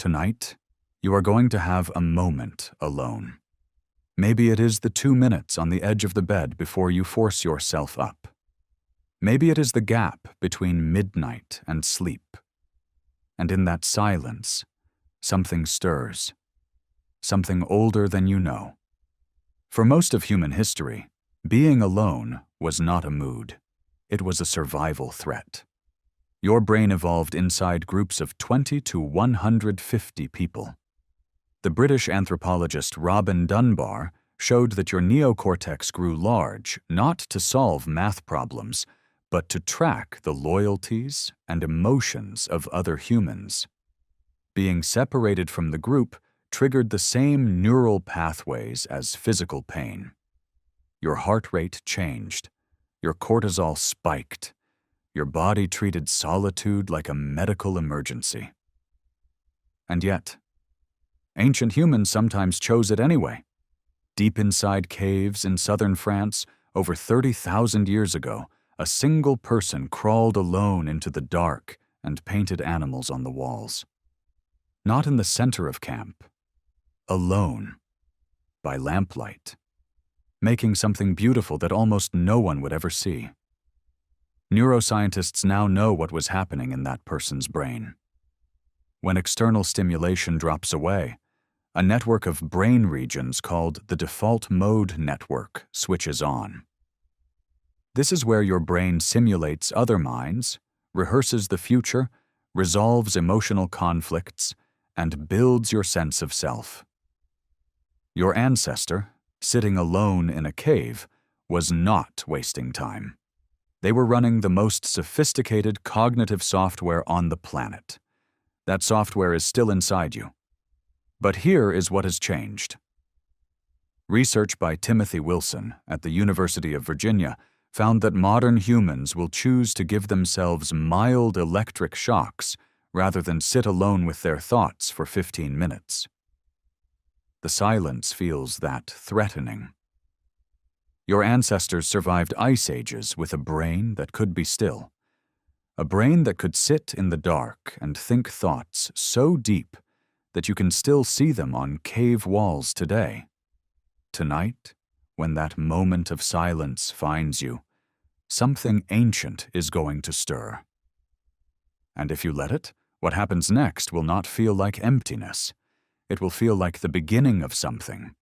Tonight, you are going to have a moment alone. Maybe it is the 2 minutes on the edge of the bed before you force yourself up. Maybe it is the gap between midnight and sleep. And in that silence, something stirs. Something older than you know. For most of human history, being alone was not a mood. It was a survival threat. Your brain evolved inside groups of 20 to 150 people. The British anthropologist Robin Dunbar showed that your neocortex grew large not to solve math problems, but to track the loyalties and emotions of other humans. Being separated from the group triggered the same neural pathways as physical pain. Your heart rate changed. Your cortisol spiked. Your body treated solitude like a medical emergency. And yet, ancient humans sometimes chose it anyway. Deep inside caves in southern France, over 30,000 years ago, a single person crawled alone into the dark and painted animals on the walls. Not in the center of camp. Alone. By lamplight. Making something beautiful that almost no one would ever see. Neuroscientists now know what was happening in that person's brain. When external stimulation drops away, a network of brain regions called the default mode network switches on. This is where your brain simulates other minds, rehearses the future, resolves emotional conflicts, and builds your sense of self. Your ancestor, sitting alone in a cave, was not wasting time. They were running the most sophisticated cognitive software on the planet. That software is still inside you. But here is what has changed. Research by Timothy Wilson at the University of Virginia found that modern humans will choose to give themselves mild electric shocks rather than sit alone with their thoughts for 15 minutes. The silence feels that threatening. Your ancestors survived ice ages with a brain that could be still. A brain that could sit in the dark and think thoughts so deep that you can still see them on cave walls today. Tonight, when that moment of silence finds you, something ancient is going to stir. And if you let it, what happens next will not feel like emptiness. It will feel like the beginning of something.